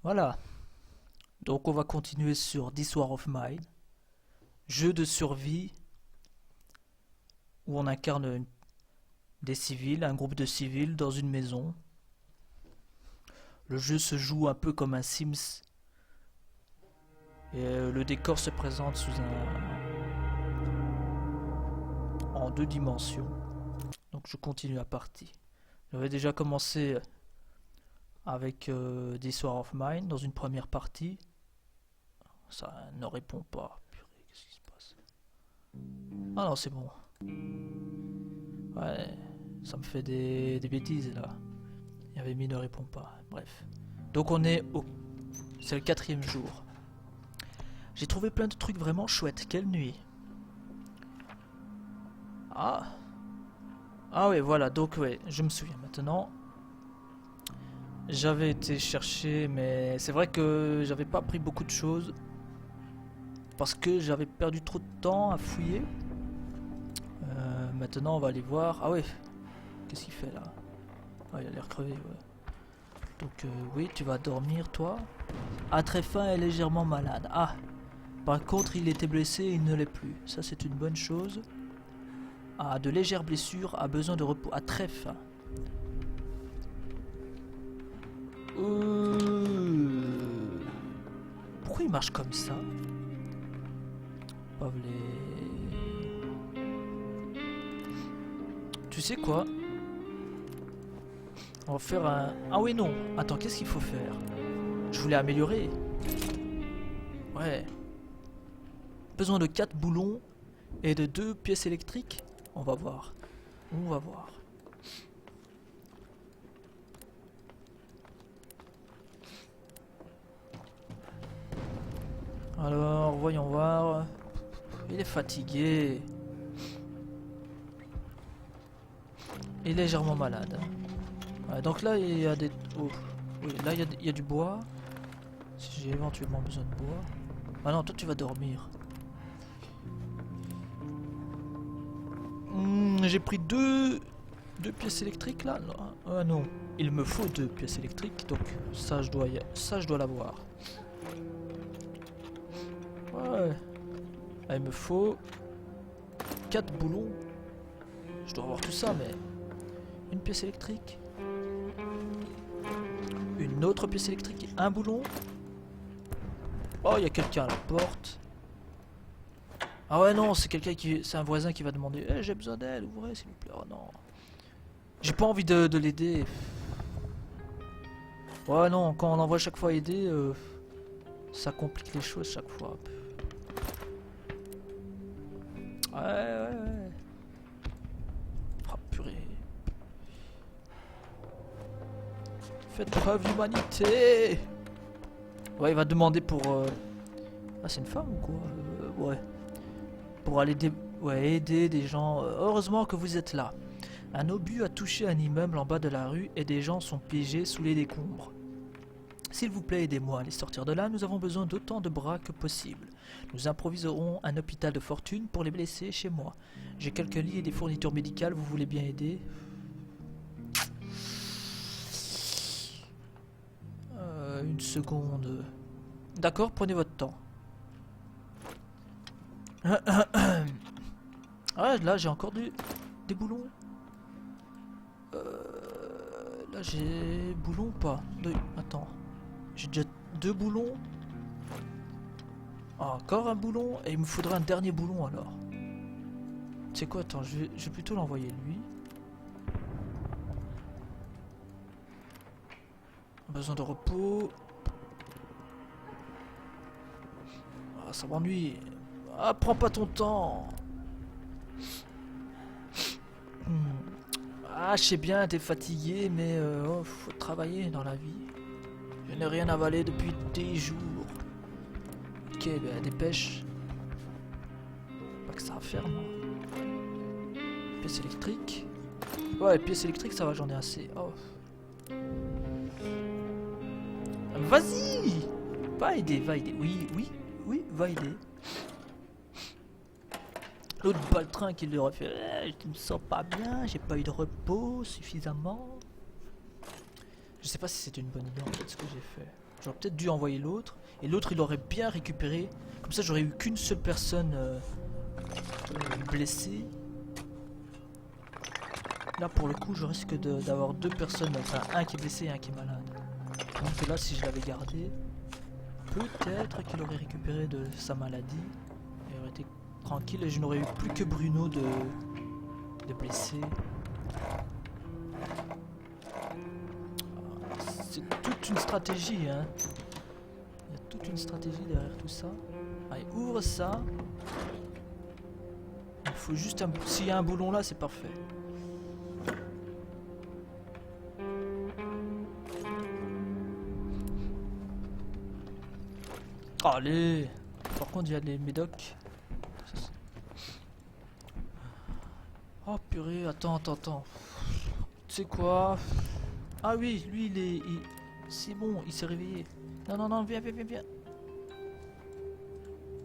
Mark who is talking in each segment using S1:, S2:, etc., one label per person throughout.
S1: Voilà. Donc on va continuer sur This War of Mine. Jeu de survie où on incarne des civils, un groupe de civils dans une maison. Le jeu se joue un peu comme un Sims. Et le décor se présente en 2 dimensions. Donc je continue la partie. J'avais déjà commencé avec This War of Mine dans une première partie. Ça ne répond pas. Purée, qu'est-ce qui se passe? Ah non, c'est bon. Ouais, ça me fait des bêtises là. Il y avait mis ne répond pas. Bref. Donc on est au... C'est le 4e jour. J'ai trouvé plein de trucs vraiment chouettes. Quelle nuit. Ah. Ah ouais, voilà. Donc ouais, je me souviens maintenant. J'avais été chercher, mais c'est vrai que j'avais pas pris beaucoup de choses. Parce que j'avais perdu trop de temps à fouiller. Maintenant on va aller voir. Ah ouais. Qu'est-ce qu'il fait là? Ah, il a l'air crevé, ouais. Donc oui, tu vas dormir toi. Ah, très faim et légèrement malade. Ah. Par contre, il était blessé et il ne l'est plus. Ça, c'est une bonne chose. Ah, de légères blessures, a besoin de repos. Ah, très faim. Pourquoi il marche comme ça? Pas les... Tu sais quoi? On va faire un... Ah oui, non. Attends, qu'est-ce qu'il faut faire? Je voulais améliorer. Ouais. Besoin de 4 boulons et de 2 pièces électriques. On va voir. On va voir. Alors, voyons voir. Il est fatigué. Il est légèrement malade. Ouais, donc là, il y a des... Oh. Oui, là, il y a du bois. Si j'ai éventuellement besoin de bois. Ah non, toi, tu vas dormir. J'ai pris deux pièces électriques là. Ah non, il me faut 2 pièces électriques, donc ça je dois l'avoir. Ouais. Ah, il me faut 4 boulons. Je dois avoir tout ça, mais une pièce électrique, une autre pièce électrique, un boulon. Oh, il y a quelqu'un à la porte. Ah ouais non, c'est un voisin qui va demander hey, j'ai besoin d'aide, ouvrez s'il vous plaît. Oh non. J'ai pas envie de l'aider. Ouais non, quand on envoie chaque fois aider, ça complique les choses chaque fois. Ouais. Ah purée. Faites preuve d'humanité. Ouais, il va demander pour... Ah c'est une femme ou quoi? Ouais. Pour aller aider des gens. Heureusement que vous êtes là. Un obus a touché un immeuble en bas de la rue et des gens sont piégés sous les décombres. S'il vous plaît, aidez-moi à les sortir de là, nous avons besoin d'autant de bras que possible. Nous improviserons un hôpital de fortune pour les blessés chez moi. J'ai quelques lits et des fournitures médicales, vous voulez bien aider? Une seconde. D'accord, prenez votre temps. Ah, là j'ai encore des boulons. Là j'ai boulons ou pas? Attends. J'ai déjà 2 boulons. Ah, encore un boulon. Et il me faudra un dernier boulon alors. Tu sais quoi? Attends, je vais plutôt l'envoyer lui. Besoin de repos. Ah, ça m'ennuie. Ah, prends pas ton temps. Ah, je sais bien, t'es fatigué, mais faut travailler dans la vie. Je n'ai rien avalé depuis des jours. Ok, ben dépêche. Pas que ça à faire, moi. Pièce électrique. Ouais, pièce électrique, ça va, j'en ai assez. Oh. Vas-y! Va aider. Oui, va aider. L'autre baltrin qui lui aurait fait je me sens pas bien, j'ai pas eu de repos suffisamment. Je sais pas si c'est une bonne idée en fait ce que j'ai fait. J'aurais peut-être dû envoyer l'autre. Et l'autre, il aurait bien récupéré. Comme ça, j'aurais eu qu'une seule personne blessée. Là, pour le coup, je risque d'avoir deux personnes. Enfin, un qui est blessé et un qui est malade. Donc là, si je l'avais gardé, peut-être qu'il aurait récupéré de sa maladie. Et aurait été tranquille. Et je n'aurais eu plus que Bruno de blessé. C'est toute une stratégie, hein. Il y a toute une stratégie derrière tout ça. Allez, ouvre ça. Il faut juste un... S'il y a un boulon là, c'est parfait. Allez. Par contre, il y a des médocs. Oh purée, attends. Tu sais quoi? Ah oui, lui il est... C'est bon, il s'est réveillé. Non, viens.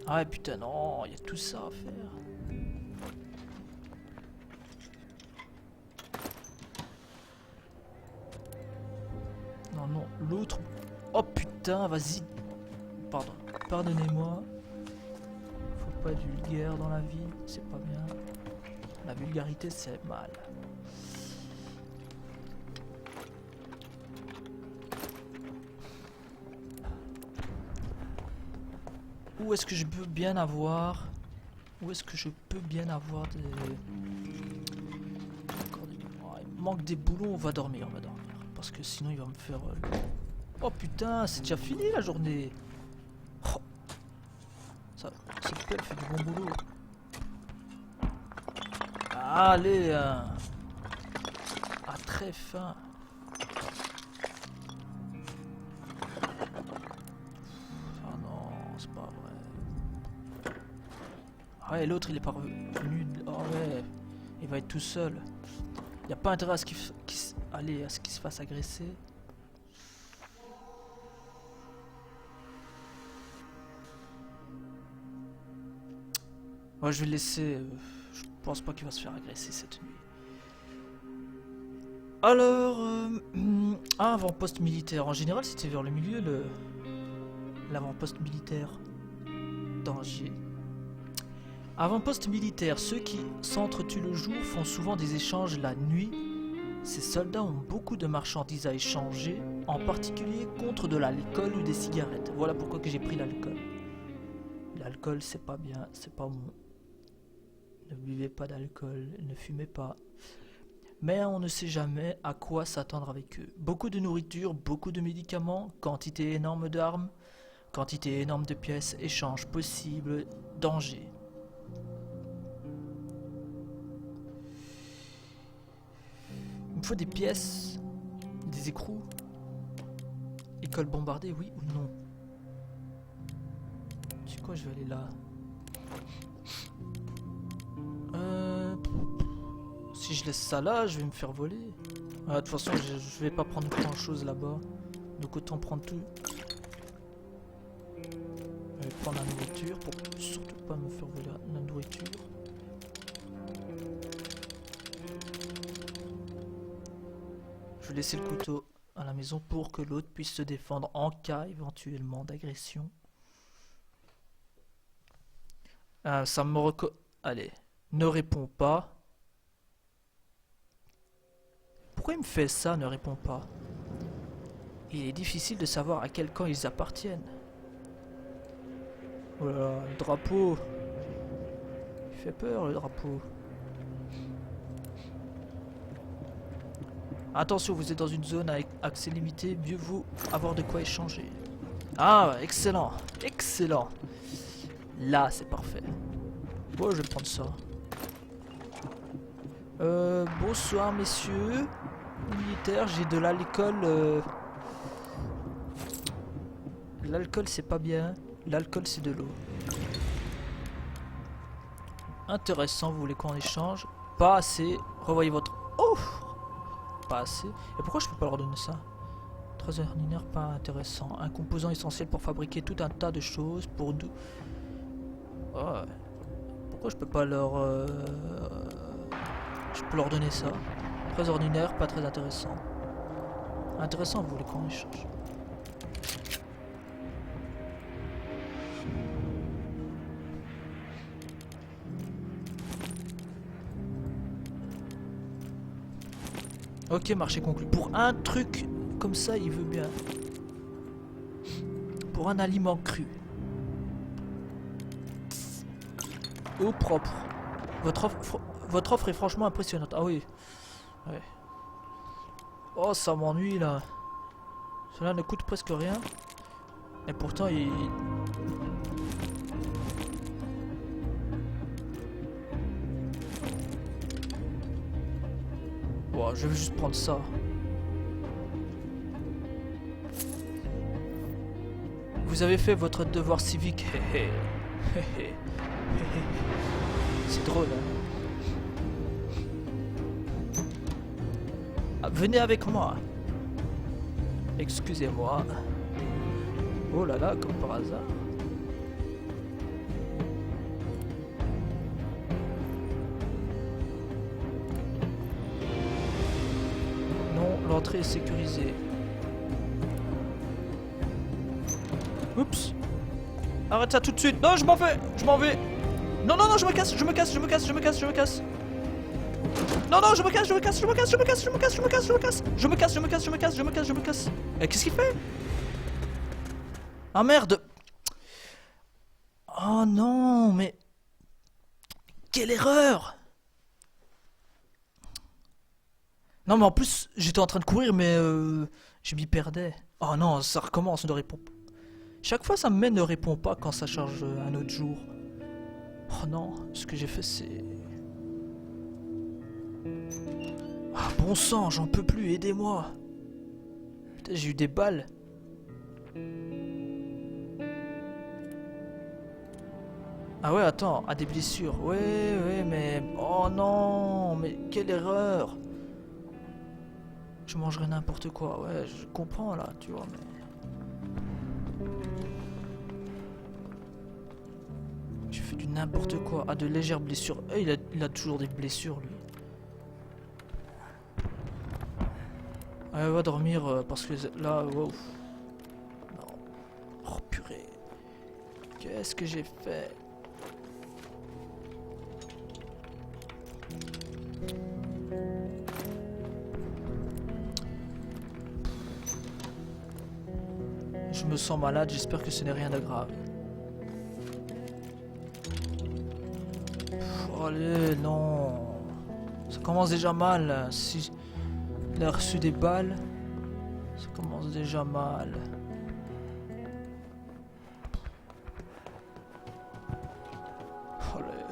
S1: Ah putain, non, il y a tout ça à faire. Non, l'autre... Oh putain, vas-y. Pardon, pardonnez-moi. Faut pas être vulgaire dans la vie, c'est pas bien. La vulgarité, c'est mal. Où est-ce que je peux bien avoir... Où est-ce que je peux bien avoir des... Oh, il manque des boulons, on va dormir. Parce que sinon il va me faire... Oh putain, c'est déjà fini la journée. Oh. Ça, cette pelle fait du bon boulot. Allez, à très fin. Ah non, c'est pas vrai. Ah ouais, l'autre il est pas revenu. Oh ouais, il va être tout seul. Il n'y a pas intérêt à ce qu'il se fasse agresser. Ouais, je vais le laisser. Je pense pas qu'il va se faire agresser cette nuit. Alors, avant-poste militaire. En général, c'était vers le milieu, l'avant-poste militaire d'Angers. Avant-poste militaire. Ceux qui s'entretuent le jour font souvent des échanges la nuit. Ces soldats ont beaucoup de marchandises à échanger, en particulier contre de l'alcool ou des cigarettes. Voilà pourquoi que j'ai pris l'alcool. L'alcool, c'est pas bien, c'est pas bon. Ne buvez pas d'alcool, ne fumez pas. Mais on ne sait jamais à quoi s'attendre avec eux. Beaucoup de nourriture, beaucoup de médicaments, quantité énorme d'armes, quantité énorme de pièces, échange possible, danger. Il me faut des pièces, des écrous. École bombardée, oui ou non? C'est quoi, je vais aller là. Si je laisse ça là, je vais me faire voler. De toute façon, je vais pas prendre grand chose là-bas. Donc autant prendre tout. Je vais prendre la nourriture pour surtout pas me faire voler la nourriture. Je vais laisser le couteau à la maison pour que l'autre puisse se défendre en cas éventuellement d'agression. Ça me Allez, ne réponds pas. Pourquoi il me fait ça, ne répond pas? Il est difficile de savoir à quel camp ils appartiennent. Oh là là, le drapeau. Il fait peur, le drapeau. Attention, vous êtes dans une zone avec accès limité, mieux vaut avoir de quoi échanger. Ah, excellent, excellent. Là, c'est parfait. Bon, je vais prendre ça. Bonsoir, messieurs. Militaire, j'ai de l'alcool. L'alcool, c'est pas bien. L'alcool, c'est de l'eau. Intéressant, vous voulez qu'on échange? Pas assez. Revoyez votre... Oh! Pas assez. Et pourquoi je peux pas leur donner ça? Très ordinaire, pas intéressant. Un composant essentiel pour fabriquer tout un tas de choses pour nous. Oh. Pourquoi je peux pas leur... Je peux leur donner ça. Très ordinaire, pas très intéressant. Intéressant, vous voulez qu'on échange? Ok, marché conclu. Pour un truc comme ça, il veut bien. Pour un aliment cru. Eau propre. Votre offre est franchement impressionnante. Ah oui. Ouais. Oh, ça m'ennuie là. Cela ne coûte presque rien. Et pourtant, il... Bon, je vais juste prendre ça. Vous avez fait votre devoir civique. C'est drôle, hein. Ah, venez avec moi. Excusez-moi. Oh là là, comme par hasard. Non, l'entrée est sécurisée. Oups. Arrête ça tout de suite. Non, je m'en vais. Je m'en vais. Non, non, non, je me casse. Je me casse. Je me casse. Je me casse. Je me casse. Non, non, je me casse. Je me casse. Je me casse. Je me casse. Je me casse. Je me casse. Je me casse. Je me casse. Je me casse. Je me casse. Je me casse. Je me casse. Qu'est-ce qu'il fait? Ah merde. Oh non, mais... Quelle erreur! Non mais en plus, j'étais en train de courir mais je m'y perdais. Oh non, ça recommence, ne répond pas. Chaque fois ça me met ne répond pas quand ça charge un autre jour. Oh non, ce que j'ai fait c'est... Ah bon sang, j'en peux plus, aidez-moi. Putain, j'ai eu des balles. Ah ouais, attends, à des blessures. Ouais, ouais, mais... Oh non, mais quelle erreur. Je mangerai n'importe quoi, ouais, je comprends là, tu vois, mais... J'ai fait du n'importe quoi. Ah, de légères blessures. Il a toujours des blessures, lui. Ouais, va dormir, parce que là, wow. Non. Oh, purée. Qu'est-ce que j'ai fait? Je me sens malade, j'espère que ce n'est rien de grave. Pff, allez, non. Ça commence déjà mal. Si il a reçu des balles, ça commence déjà mal. Allez.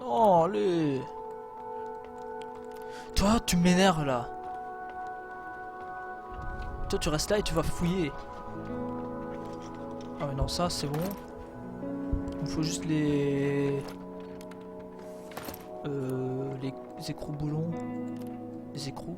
S1: Non, allez. Toi, tu m'énerves là. Toi, tu restes là et tu vas fouiller. Ah mais non, ça c'est bon. Il me faut juste les écrous boulons. Les écrous.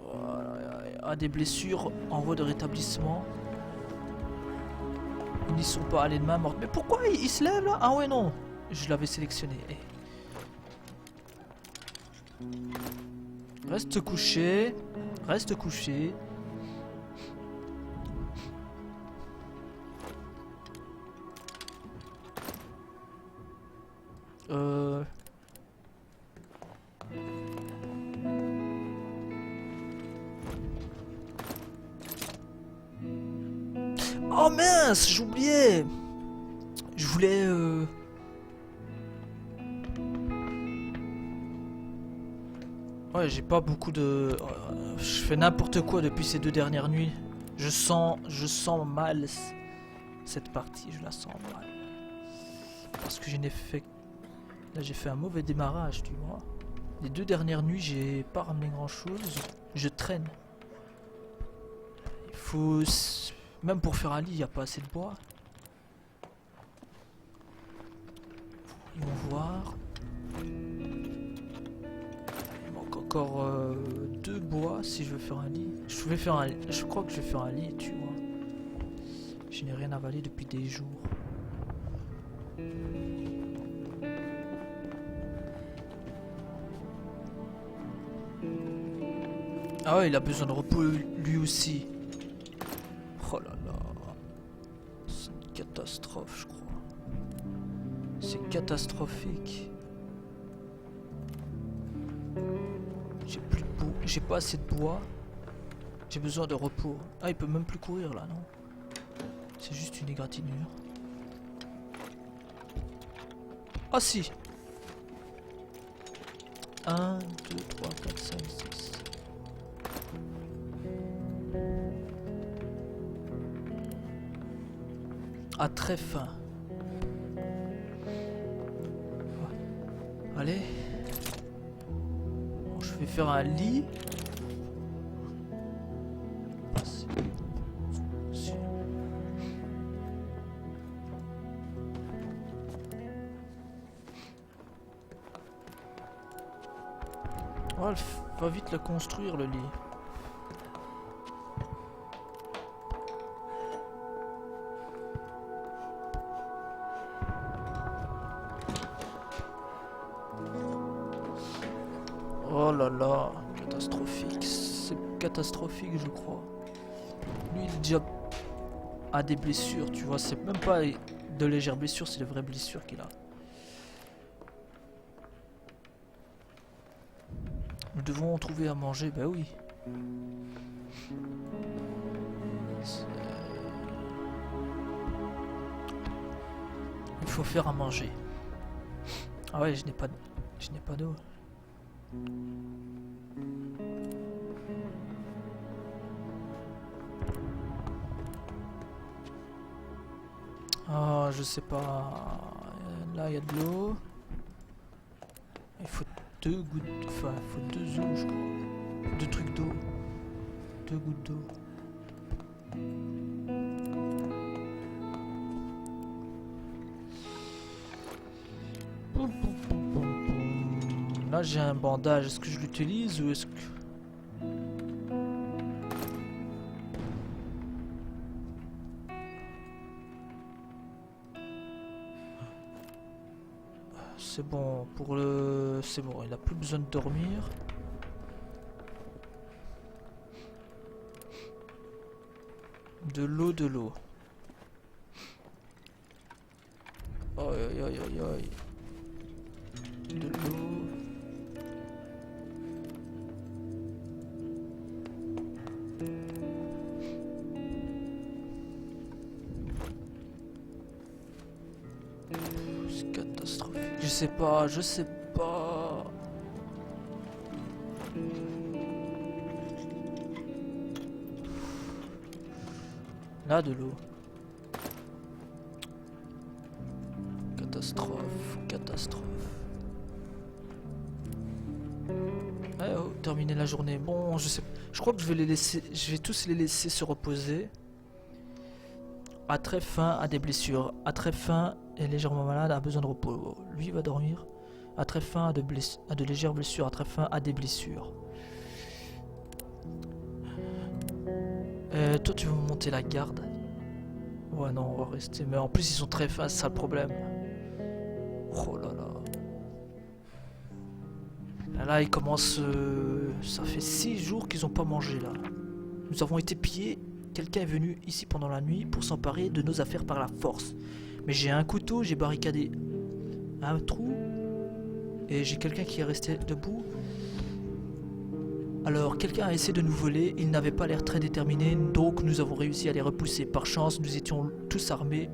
S1: Voilà, ah, des blessures en voie de rétablissement. Ils n'y sont pas allés de main morte. Mais pourquoi il se lève là? Ah ouais non. Je l'avais sélectionné. Reste couché. Reste couché. Oh mince, j'oubliais. Je voulais... Ouais, j'ai pas beaucoup de... je fais n'importe quoi depuis ces 2 dernières nuits. Je sens mal cette partie, je la sens mal. Parce que je n'ai fait... Là, j'ai fait un mauvais démarrage, tu vois. Les 2 dernières nuits, j'ai pas ramené grand chose. Je traîne. Il faut... Même pour faire un lit, il n'y a pas assez de bois. Ils vont voir. Il manque encore 2 bois si je veux faire un lit. Je crois que je vais faire un lit, tu vois. Je n'ai rien avalé depuis des jours. Ah ouais, il a besoin de repos lui aussi. Oh là là. C'est une catastrophe, je crois. C'est catastrophique. J'ai pas assez de bois. J'ai besoin de repos. Ah, il peut même plus courir là, non? C'est juste une égratignure. Ah si. 1, 2, 3, 4, 5, 6. Ah, très fin. Allez. Bon, je vais faire un lit. Oh, va vite le construire, le lit. Oh là là, catastrophique. C'est catastrophique, je crois. Lui, il est déjà a des blessures, tu vois. C'est même pas de légères blessures, c'est de vraies blessures qu'il a. Nous devons trouver à manger, bah oui. Il faut faire à manger. Ah ouais, je n'ai pas d'eau. Ah, je sais pas. Là, il y a de l'eau. Il faut 2 gouttes. Enfin, il faut 2 eaux, je crois. 2 trucs d'eau. 2 gouttes d'eau. Là, j'ai un bandage. Est-ce que je l'utilise ou est-ce que... C'est bon, pour le... C'est bon, il a plus besoin de dormir. De l'eau, de l'eau. Aïe aïe aïe aïe aïe. De l'eau. C'est catastrophique. Je sais pas. Là, de l'eau. Catastrophe, catastrophe. Eh oh, terminer la journée. Bon, je sais. Je crois que je vais les laisser. Je vais tous les laisser se reposer. A très faim, a des blessures. A très faim, est légèrement malade, a besoin de repos. Lui va dormir. A très faim, a de légères blessures. A très faim, a des blessures. Toi, tu veux monter la garde? Ouais, non, on va rester. Mais en plus, ils sont très fins, c'est ça le problème. Oh là là. Là, ils commencent... ça fait 6 jours qu'ils n'ont pas mangé, là. Nous avons été pillés. Quelqu'un est venu ici pendant la nuit pour s'emparer de nos affaires par la force. Mais j'ai un couteau, j'ai barricadé un trou. Et j'ai quelqu'un qui est resté debout. Alors, quelqu'un a essayé de nous voler. Il n'avait pas l'air très déterminé. Donc, nous avons réussi à les repousser. Par chance, nous étions tous armés.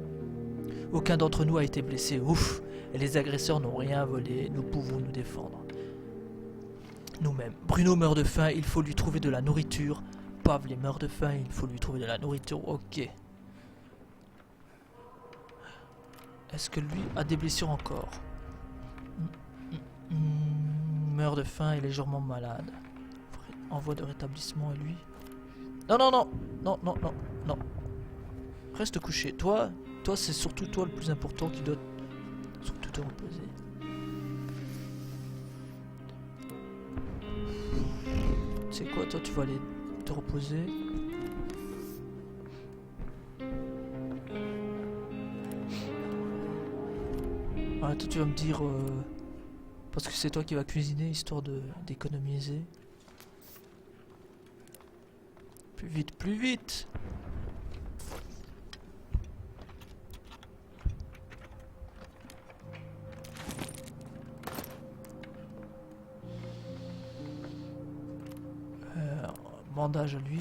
S1: Aucun d'entre nous a été blessé. Ouf! Et les agresseurs n'ont rien volé. Nous pouvons nous défendre. Nous-mêmes. Bruno meurt de faim. Il faut lui trouver de la nourriture. Pavle meurt de faim. Il faut lui trouver de la nourriture. Ok. Est-ce que lui a des blessures encore? Meurt de faim et légèrement malade. En voie de rétablissement et lui. Non, non, non. Non, non, non, non. Reste couché. Toi c'est surtout toi le plus important qui doit surtout te reposer. C'est quoi, toi, tu vas aller te reposer. Ah, toi, tu vas me dire... parce que c'est toi qui vas cuisiner, histoire d'économiser. Plus vite, plus vite! bandage à lui.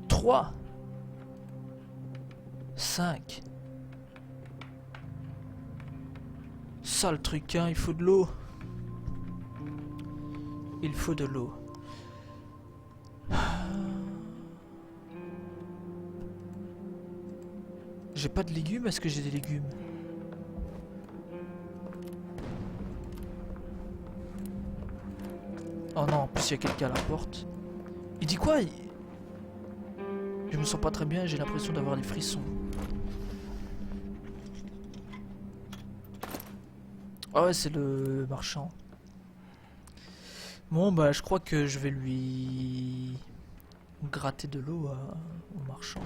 S1: 3. 5. Ça le truc, hein, il faut de l'eau. Il faut de l'eau. J'ai pas de légumes, est-ce que j'ai des légumes? Oh non, en plus il y a quelqu'un à la porte. Il dit quoi? Je me sens pas très bien, j'ai l'impression d'avoir des frissons. Ah ouais, c'est le marchand. Bon bah je crois que je vais lui gratter de l'eau au marchand.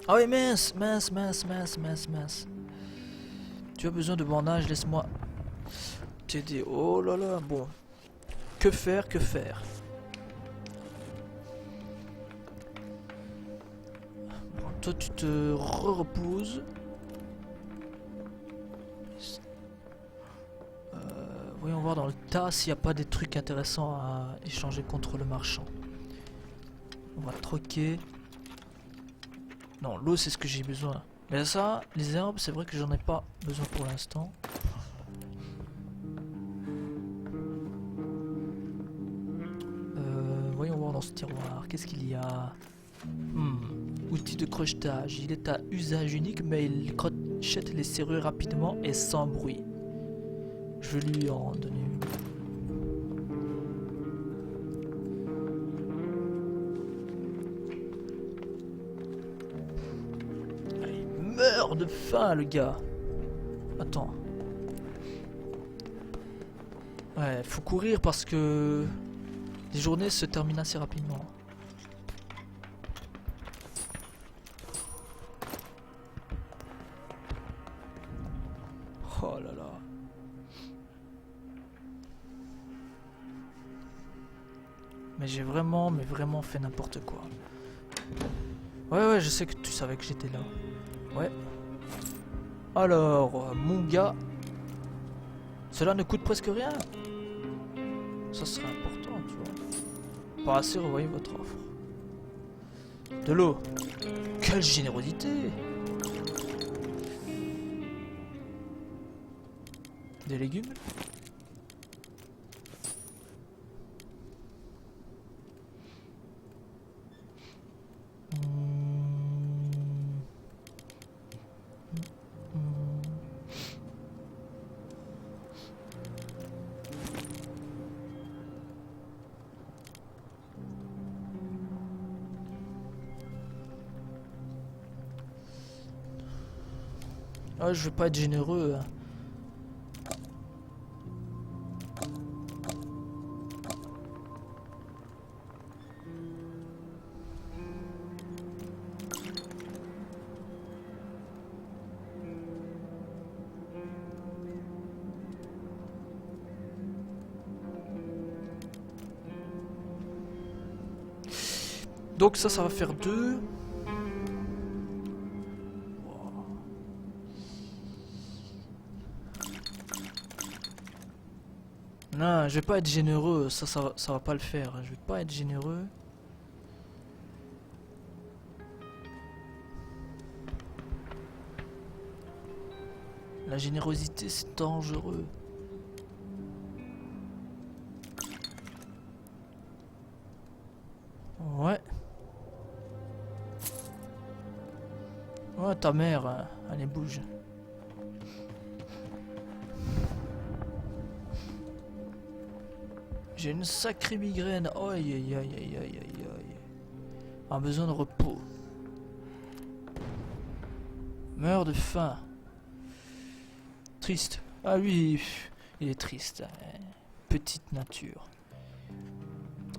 S1: Ah oui, mince. Tu as besoin de bandage, laisse-moi t'aider. Oh là là, bon. Que faire? Bon, toi tu te reposes. Voyons voir dans le tas s'il n'y a pas des trucs intéressants à échanger contre le marchand. On va troquer. Non, l'eau c'est ce que j'ai besoin. Mais ça, les herbes, c'est vrai que j'en ai pas besoin pour l'instant. Voyons voir dans ce tiroir. Qu'est-ce qu'il y a? Outil de crochetage. Il est à usage unique, mais il crochette les serrures rapidement et sans bruit. Je vais lui en donner une. Il meurt de faim, le gars. Attends. Ouais, faut courir parce que les journées se terminent assez rapidement. Oh là là. Mais j'ai vraiment, fait n'importe quoi. Ouais, je sais que tu savais que j'étais là. Ouais. Alors, mon gars, cela ne coûte presque rien. Ça serait important, tu vois. Pas assez, revoyez votre offre. De l'eau. Quelle générosité. Des légumes. Ah, je veux pas être généreux. Hein. Donc ça va faire 2. Non, je vais pas être généreux, ça va pas le faire. Je vais pas être généreux. La générosité, c'est dangereux. Ouais. Ouais, ta mère, allez, bouge. J'ai une sacrée migraine. Aïe, aïe, aïe, aïe, aïe, aïe, aïe. Un besoin de repos. Meurs de faim. Triste. Ah lui, il est triste. Petite nature.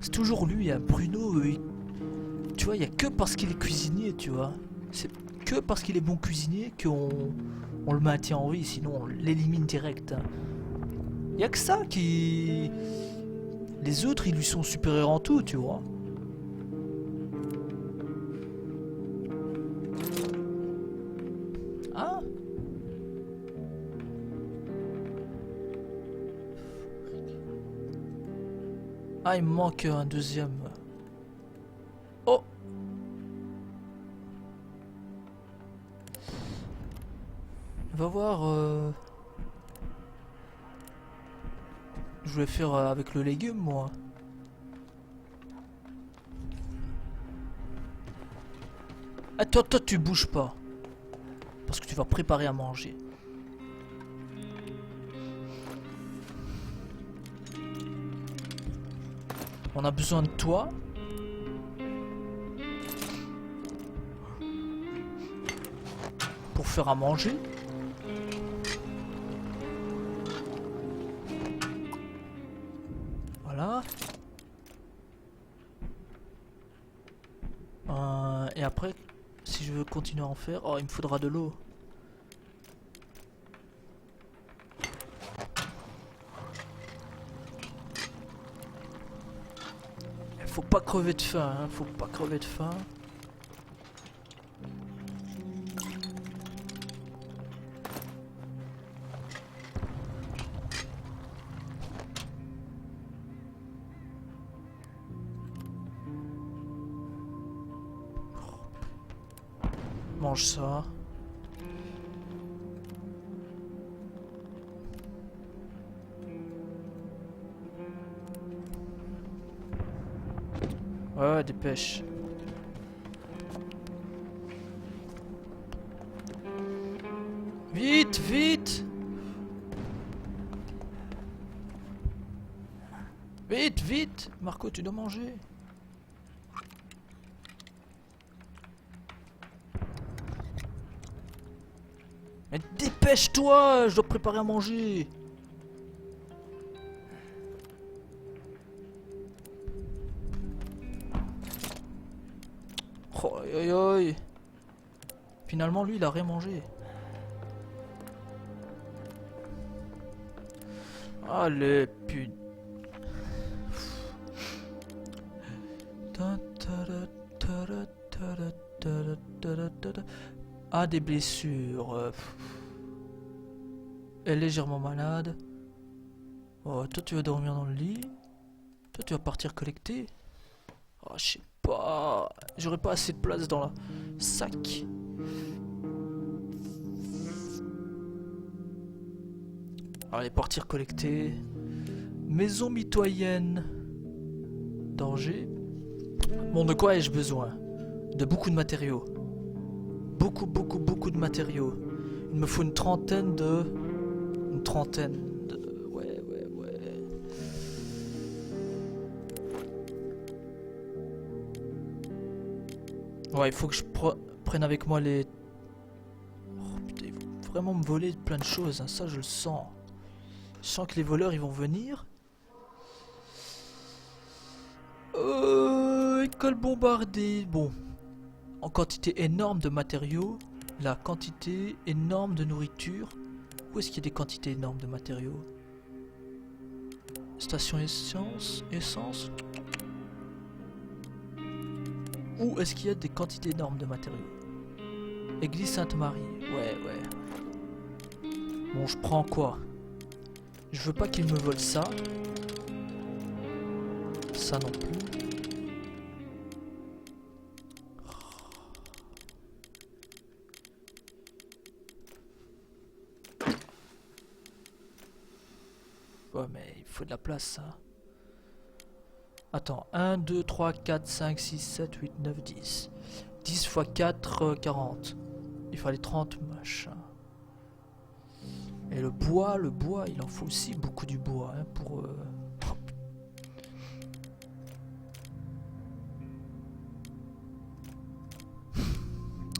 S1: C'est toujours lui, hein. Bruno. Tu vois, il n'y a que parce qu'il est cuisinier, tu vois. C'est que parce qu'il est bon cuisinier qu'on le maintient en vie, sinon on l'élimine direct. Il n'y a que ça qui... Les autres, ils lui sont supérieurs en tout, tu vois. Ah. Ah, il me manque un deuxième. Oh! Va voir. Je voulais faire avec le légume, moi. Ah, toi, tu bouges pas. Parce que tu vas préparer à manger. On a besoin de toi. Pour faire à manger. Voilà. Et après, si je veux continuer à en faire, oh, il me faudra de l'eau. Faut pas crever de faim, hein. Faut pas crever de faim. Mange ça. Ouais, dépêche. Vite, vite! Vite, vite! Marco, tu dois manger. Mais dépêche-toi! Je dois préparer à manger. Oh, aïe, aïe, aïe. Finalement, lui, il a rien mangé. Allez, putain. Ah, des blessures. Elle est légèrement malade. Oh, toi, tu vas dormir dans le lit. Toi, tu vas partir collecter. Oh, je sais pas. J'aurais pas assez de place dans la sac. Allez, partir collecter. Maison mitoyenne. Danger. Bon, de quoi ai-je besoin? De beaucoup de matériaux. Beaucoup de matériaux. Il me faut une trentaine de... Ouais. Ouais, il faut que je prenne avec moi les... Oh putain, ils vont vraiment me voler plein de choses, hein. Ça je le sens. Je sens que les voleurs ils vont venir. École bombardée. Bon. En quantité énorme de matériaux. La quantité énorme de nourriture. Où est-ce qu'il y a des quantités énormes de matériaux? Station essence. Où est-ce qu'il y a des quantités énormes de matériaux? Église Sainte-Marie. Ouais. Bon, je prends quoi? Je veux pas qu'ils me volent ça. Ça non plus. Ouais, mais il faut de la place, ça. Attends, 1, 2, 3, 4, 5, 6, 7, 8, 9, 10. 10 x 4, 40. Il fallait 30 machins. Et le bois, il en faut aussi beaucoup du bois, hein, pour...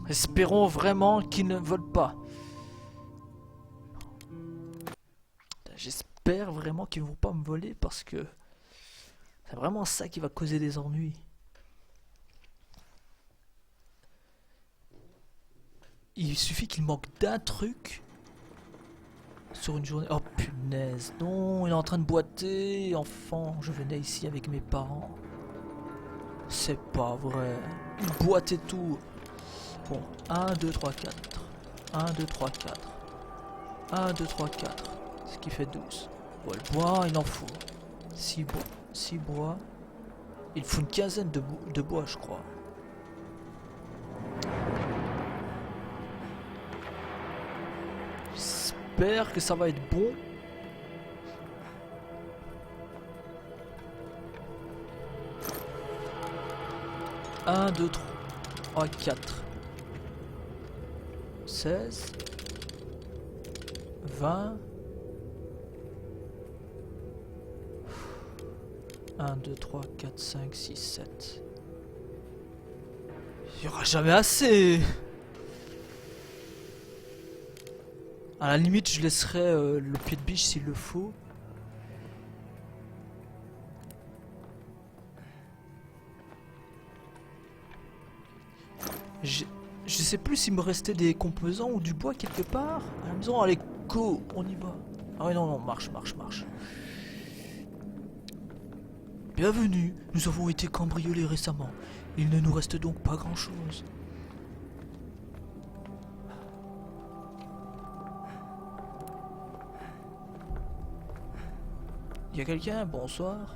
S1: Espérons vraiment qu'ils ne volent pas. J'espère vraiment qu'ils ne vont pas me voler parce que c'est vraiment ça qui va causer des ennuis. Il suffit qu'il manque d'un truc sur une journée. Oh punaise, non, il est en train de boiter. Enfant, je venais ici avec mes parents. C'est pas vrai. Il boitait tout. Bon, 1, 2, 3, 4. 1, 2, 3, 4. 1, 2, 3, 4. Ce qui fait 12. Bon, le bois, il en faut. 6 bois. 6 bois. Il faut une quinzaine de bois, je crois. J'espère que ça va être bon. Un, 2, 3, 4. 16. 20. 1, 2, 3, 4, 5, 6, 7. Il n'y aura jamais assez. À la limite, je laisserai le pied de biche s'il le faut. Je sais plus s'il me restait des composants ou du bois quelque part. À la maison, allez, go, on y va. Ah ouais, non, non, marche. Bienvenue, nous avons été cambriolés récemment. Il ne nous reste donc pas grand-chose. Y a quelqu'un? Bonsoir.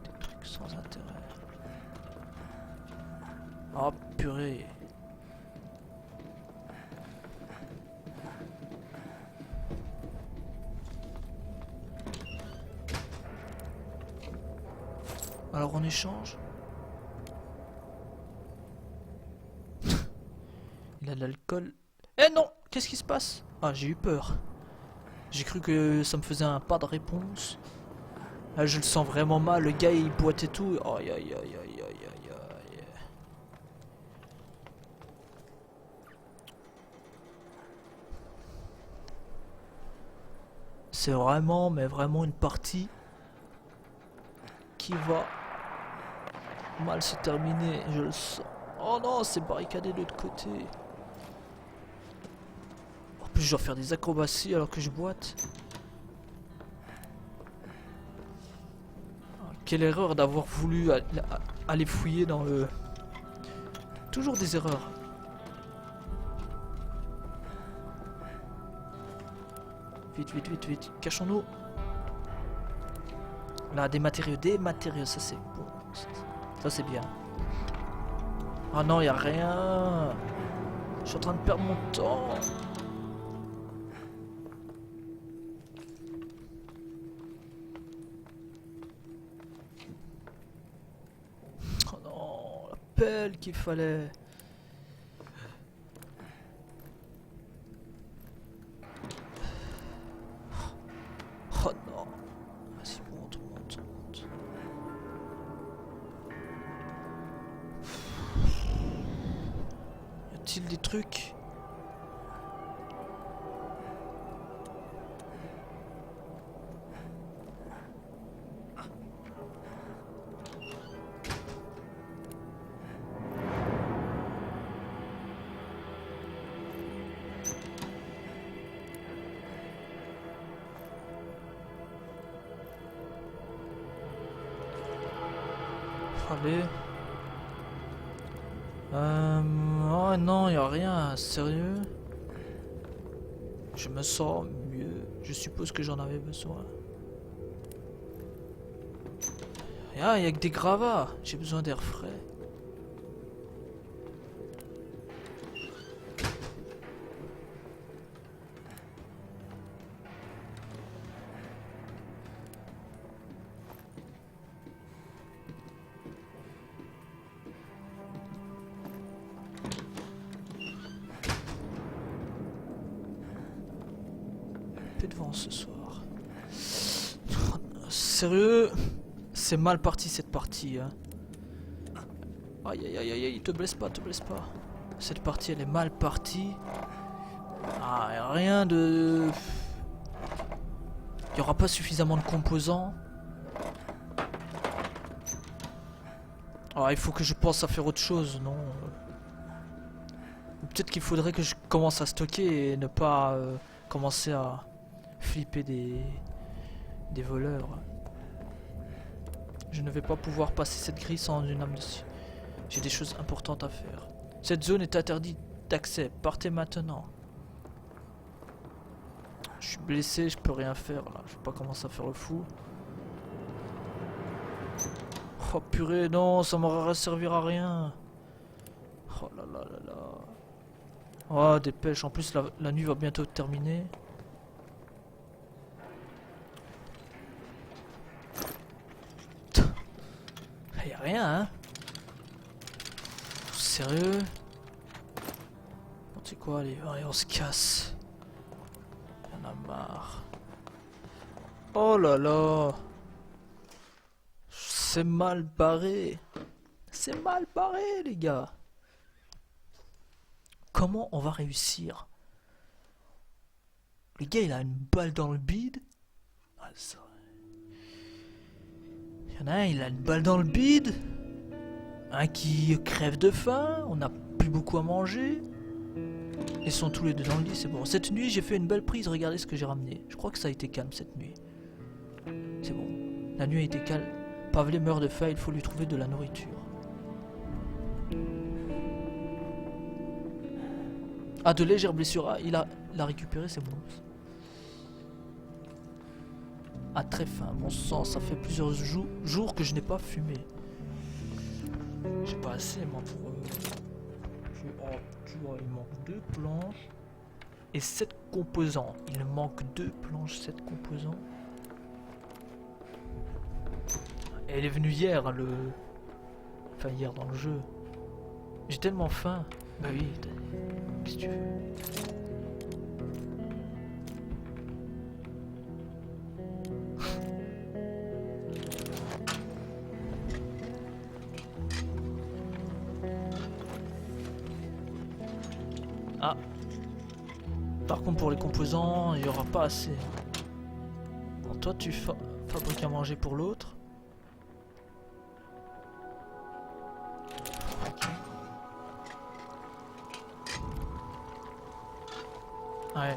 S1: Des trucs sans intérêt. Oh purée. Alors on échange. Il a de l'alcool. Eh non! Qu'est-ce qui se passe? Ah, j'ai eu peur. J'ai cru que ça me faisait un pas de réponse. Là, je le sens vraiment mal. Le gars, il boitait tout. Aïe, aïe, aïe, aïe, aïe, aïe, aïe. C'est vraiment, mais vraiment une partie qui va mal se terminer. Je le sens. Oh non, c'est barricadé de l'autre côté. En plus, je dois faire des acrobaties alors que je boite. Quelle erreur d'avoir voulu aller fouiller dans le... Toujours des erreurs. Vite, vite, vite, vite. Cachons-nous. Là, des matériaux, ça c'est bon. Ça c'est bien. Ah non, y a rien. Je suis en train de perdre mon temps. Oh non, la pelle qu'il fallait. Oh non. Vas-y, monte. Y a-t-il des trucs? Allez. Oh non, y a rien, sérieux. Je me sens mieux. Je suppose que j'en avais besoin. Ah, y a que des gravats. J'ai besoin d'air frais. Peu de vent ce soir. Sérieux, c'est mal parti cette partie. Hein. Aïe aïe aïe aïe, te blesse pas. Cette partie elle est mal partie. Ah, y a rien de... Il n'y aura pas suffisamment de composants. Ah, il faut que je pense à faire autre chose, non? Peut-être qu'il faudrait que je commence à stocker et ne pas commencer à flipper des voleurs. Je ne vais pas pouvoir passer cette grille sans une âme dessus. J'ai des choses importantes à faire. Cette zone est interdite d'accès. Partez maintenant. Je suis blessé, je peux rien faire là. Je vais pas commencer à faire le fou. Oh purée, non, ça m'aura servir à rien. Oh là là là là. Oh, dépêche, en plus la nuit va bientôt terminer. Y'a rien, hein. Sérieux? Bon, tu sais quoi, allez, on se casse. Y'en a marre. Oh là là. C'est mal barré. C'est mal barré, les gars. Comment on va réussir? Le gars, il a une balle dans le bide. Ah, ça... Il y en a un, il a une balle dans le bide. Un qui crève de faim. On n'a plus beaucoup à manger. Ils sont tous les deux dans le lit, c'est bon. Cette nuit, j'ai fait une belle prise. Regardez ce que j'ai ramené. Je crois que ça a été calme cette nuit. C'est bon. La nuit a été calme. Pavlé meurt de faim, il faut lui trouver de la nourriture. Ah, de légères blessures. Ah, il a récupéré, c'est bon. Ah, très faim. Mon sang, ça fait plusieurs jours que je n'ai pas fumé. J'ai pas assez, moi, pour... Oh, tu vois, il manque 2 planches. Et 7 composants. Il manque 2 planches, 7 composants. Elle est venue hier, enfin hier dans le jeu. J'ai tellement faim. Bah oui, qu'est-ce que tu veux? Ah. Par contre pour les composants, il n'y aura pas assez. Bon, toi tu fabriques à manger pour l'autre. Ouais.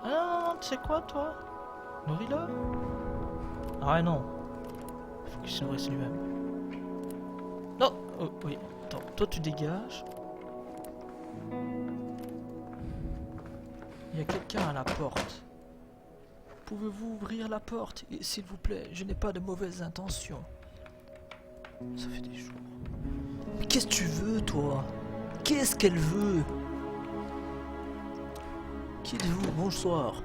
S1: Ah non, non, tu sais quoi toi? Nourris-le. Ah ouais non. Faut qu'il se nourrisse lui-même. Non. Oh, oui. Attends, toi tu dégages. Il y a quelqu'un à la porte. Pouvez-vous ouvrir la porte, s'il vous plaît? Je n'ai pas de mauvaises intentions. Ça fait des jours. Mais qu'est-ce que tu veux, toi? Qu'est-ce qu'elle veut? Qui êtes-vous? Bonsoir.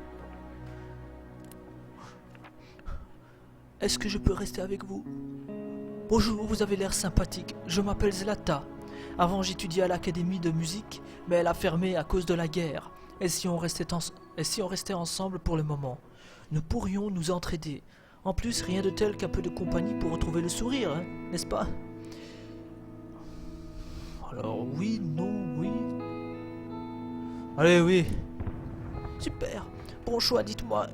S1: Est-ce que je peux rester avec vous? Bonjour, vous avez l'air sympathique. Je m'appelle Zlata. Avant, j'étudiais à l'académie de musique, mais elle a fermé à cause de la guerre. Et si on restait ensemble pour le moment? Nous pourrions nous entraider. En plus, rien de tel qu'un peu de compagnie pour retrouver le sourire, hein, n'est-ce pas? Alors oui, non, oui. Allez, oui. Super. Bon choix, dites-moi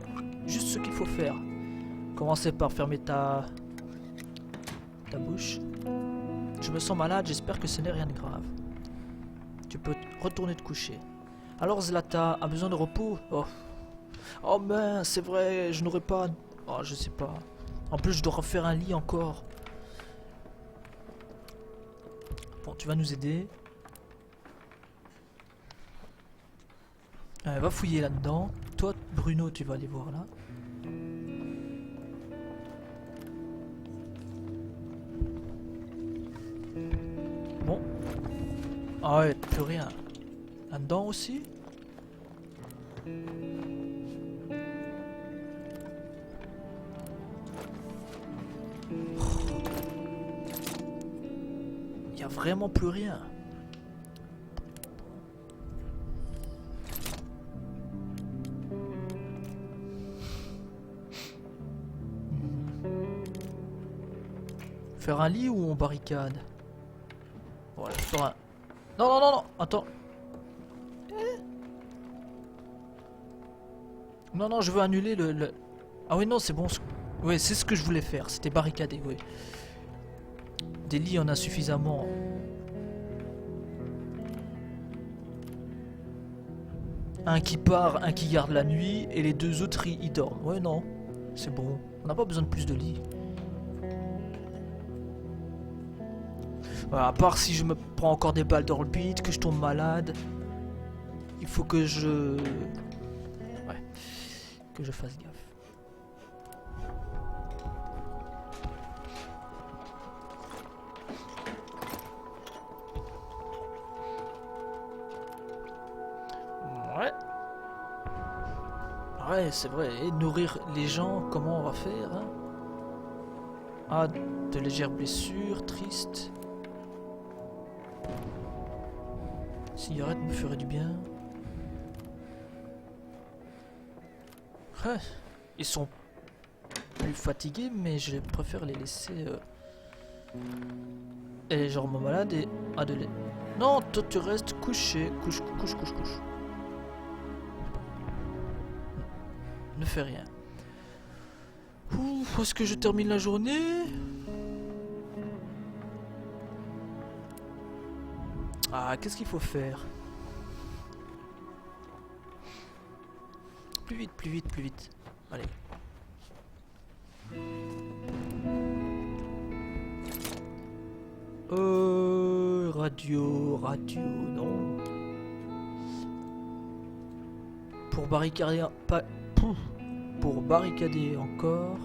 S1: juste ce qu'il faut faire. Commencez par fermer ta bouche. Je me sens malade, j'espère que ce n'est rien de grave. Tu peux retourner te coucher. Alors Zlata a besoin de repos? Oh mince, c'est vrai, je n'aurais pas... Oh, je sais pas. En plus, je dois refaire un lit encore. Bon, tu vas nous aider. Va fouiller là-dedans. Toi, Bruno, tu vas aller voir là. Bon. Ah ouais, plus rien. Là-dedans aussi. Il y a vraiment plus rien. Faire un lit ou on barricade? Voilà, faire un... Non, non, non, non, attends. Non, non, je veux annuler le... Ah oui, non, c'est bon. Ouais, c'est ce que je voulais faire. C'était barricader, oui. Des lits, on a suffisamment. Un qui part, un qui garde la nuit, et les 2 autres, ils dorment. Ouais, non. C'est bon. On n'a pas besoin de plus de lits. Voilà, à part si je me prends encore des balles dans le bide, que je tombe malade. il faut que je... Ouais, que je fasse gaffe. Ouais. Ouais, c'est vrai. Et nourrir les gens, comment on va faire, hein? Ah, de légères blessures, triste. Cigarette me ferait du bien. Ouais, ils sont plus fatigués, mais je préfère les laisser... Et les gens malades et... Ah, de lait. Non, toi tu restes couché. Couche. Ne fais rien. Ouh, est-ce que je termine la journée? Ah, qu'est-ce qu'il faut faire? Plus vite. Allez. Radio, non. Pour barricader... Pas... Pour barricader encore...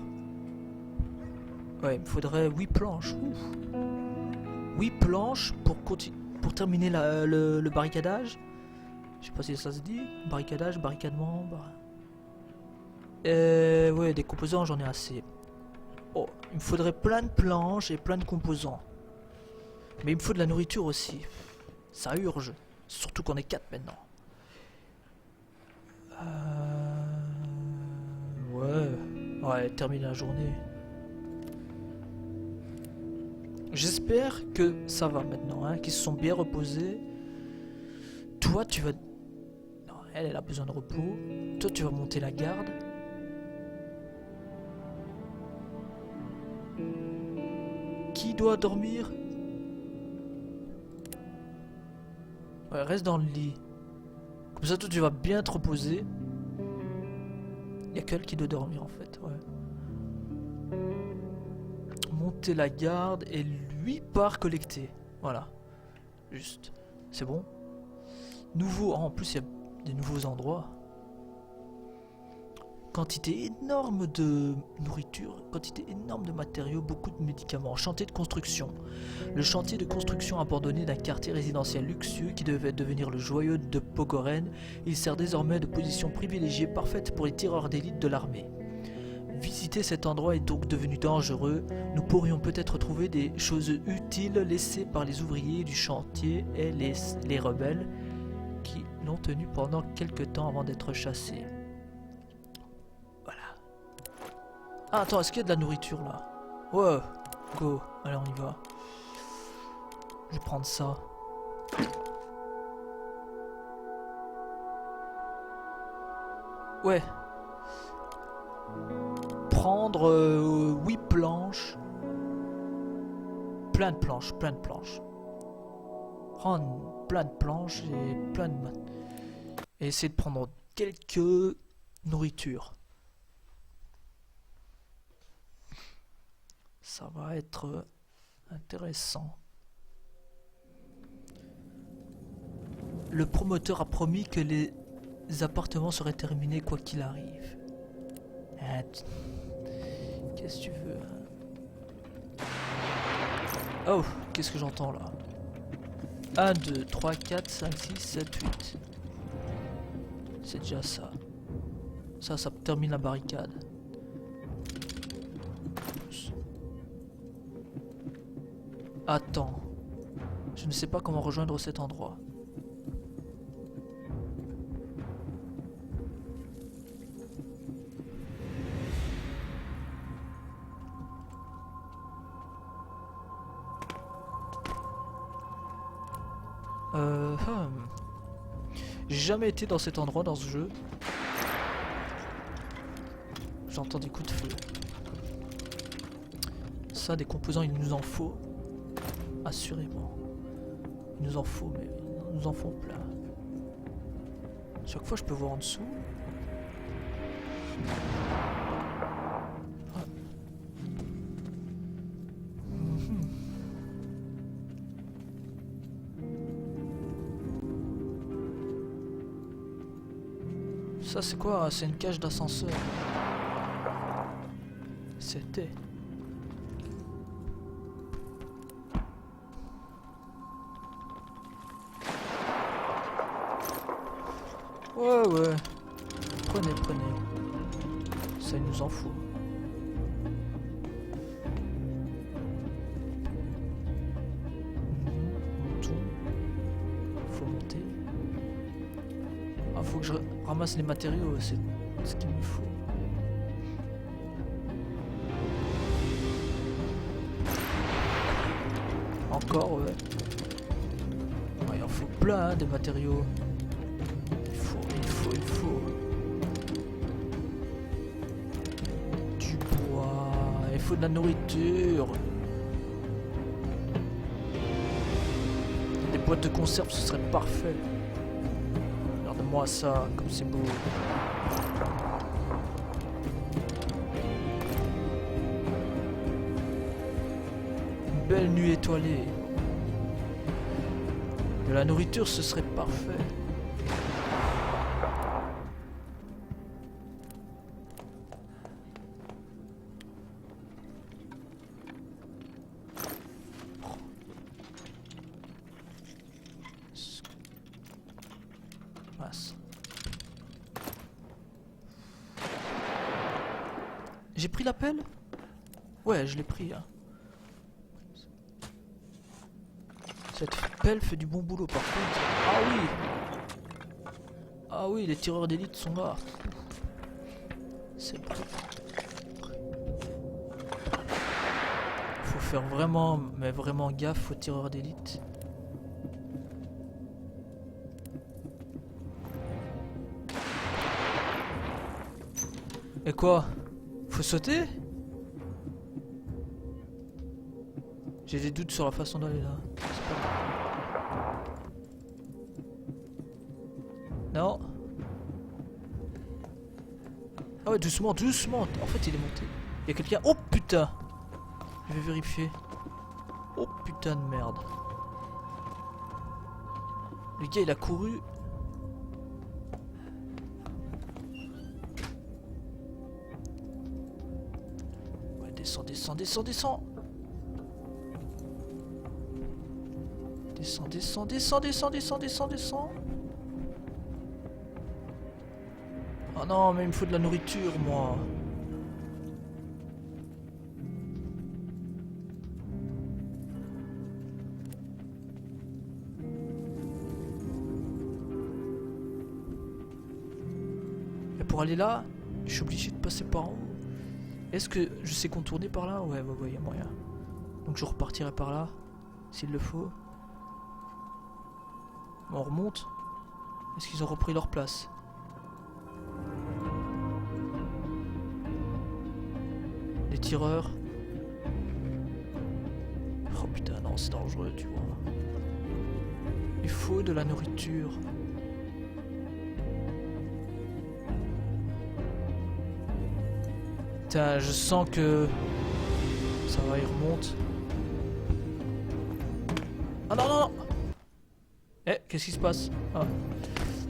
S1: Ouais, il me faudrait 8 planches. Ouf. 8 planches pour terminer le barricadage. Je sais pas si ça se dit. Barricadage, barricadement... Ouais, des composants, j'en ai assez. Oh, il me faudrait plein de planches et plein de composants. Mais il me faut de la nourriture aussi. Ça urge. Surtout qu'on est 4 maintenant. Ouais, terminer la journée. J'espère que ça va maintenant, hein, qu'ils se sont bien reposés. Toi, tu vas... Non, elle a besoin de repos. Toi, tu vas monter la garde. Qui doit dormir? Ouais, reste dans le lit. Comme ça, toi, tu vas bien te reposer. Il n'y a qu'elle qui doit dormir, en fait, ouais. Monter la garde et lui part collecter. Voilà. Juste. C'est bon. Nouveau. Oh, en plus, il y a des nouveaux endroits. Quantité énorme de nourriture, quantité énorme de matériaux, beaucoup de médicaments. Chantier de construction. Le chantier de construction abandonné d'un quartier résidentiel luxueux qui devait devenir le joyau de Pogoren, il sert désormais de position privilégiée parfaite pour les tireurs d'élite de l'armée. Visiter cet endroit est donc devenu dangereux. Nous pourrions peut-être trouver des choses utiles laissées par les ouvriers du chantier et les rebelles qui l'ont tenu pendant quelque temps avant d'être chassés. Ah, attends, est-ce qu'il y a de la nourriture là? Ouais, go, allez on y va. Je vais prendre ça. Ouais. Prendre 8 planches. Plein de planches. Prendre plein de planches et plein de... Et essayer de prendre quelques nourritures. Ça va être intéressant. Le promoteur a promis que les appartements seraient terminés quoi qu'il arrive. Qu'est-ce que tu veux? Oh, qu'est-ce que j'entends là? 1, 2, 3, 4, 5, 6, 7, 8. C'est déjà ça. Ça termine la barricade. Attends, je ne sais pas comment rejoindre cet endroit. J'ai jamais été dans cet endroit dans ce jeu. J'entends des coups de feu. Ça, des composants, il nous en faut. Assurément. Il nous en faut, mais il nous en faut plein. Chaque fois, je peux voir en dessous. Ah. Ça c'est quoi? C'est une cage d'ascenseur. C'était. Ouais, ouais. Prenez, prenez. Ça nous en fout. Montons. Faut monter. Ah, faut que je ramasse les matériaux, c'est ce qu'il me faut. Encore, ouais. Ouais, il en faut plein, hein, des matériaux. Il faut. Du bois, il faut de la nourriture. Des boîtes de conserve, ce serait parfait. Regarde-moi ça, comme c'est beau. Une belle nuit étoilée. De la nourriture, ce serait parfait. J'ai pris la pelle? Ouais, je l'ai pris. Hein. Cette pelle fait du bon boulot par contre. Ah oui! Ah oui, les tireurs d'élite sont là. C'est bon. Faut faire vraiment, mais vraiment gaffe aux tireurs d'élite. Et quoi? Faut sauter? J'ai des doutes sur la façon d'aller là. Non. Ah ouais, doucement, doucement. En fait, il est monté. Il y a quelqu'un. Oh putain! Je vais vérifier. Oh putain de merde. Le gars, il a couru. Descends, descends, descends, descends. Descends, descends, descends, descends, descends, descends, descends. Oh non, mais il me faut de la nourriture, moi. Et pour aller là, je suis obligé de passer par en haut. Est-ce que je sais contourner par là? Ouais, ouais, y a moyen. Donc je repartirai par là, s'il le faut. On remonte. Est-ce qu'ils ont repris leur place? Les tireurs. Oh putain, non, c'est dangereux, tu vois. Il faut de la nourriture. Putain, je sens que ça va, il remonte. Ah non, non, non. Eh, qu'est-ce qui se passe? Ah.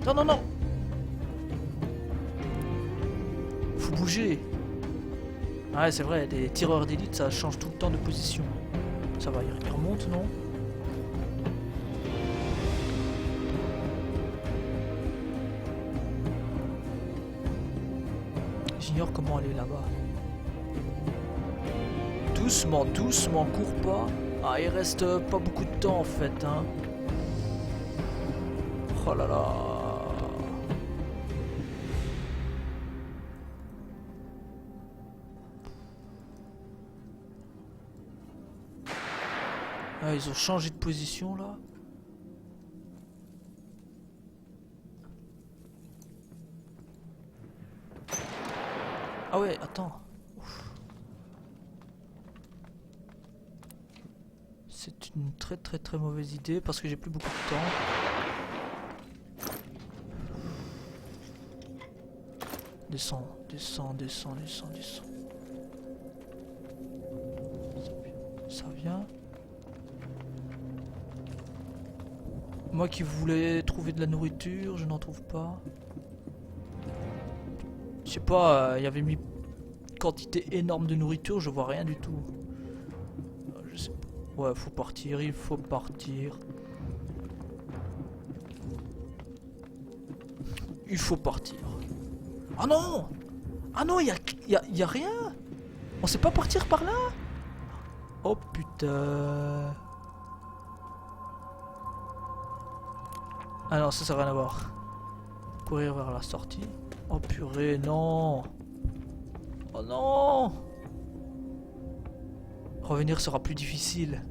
S1: Non, non, non. Faut bouger. Ah ouais, c'est vrai, des tireurs d'élite, ça change tout le temps de position. Ça va, il remonte, non? J'ignore comment aller là-bas. Doucement, doucement, cours pas. Ah, il reste pas beaucoup de temps en fait, hein. Oh là là. Ah, ils ont changé de position là. Ah ouais, attends. C'est une très très très mauvaise idée parce que j'ai plus beaucoup de temps. Descends, descends, descends, descends, descends. Ça vient. Moi qui voulais trouver de la nourriture, je n'en trouve pas. Je sais pas, il y avait mis quantité énorme de nourriture, je vois rien du tout. Je sais pas. Ouais, faut partir, il faut partir. Il faut partir. Ah non! Ah non, y a rien! On sait pas partir par là? Oh putain. Ah non, ça n'a rien à voir. Courir vers la sortie. Oh purée, non! Oh non! Revenir sera plus difficile.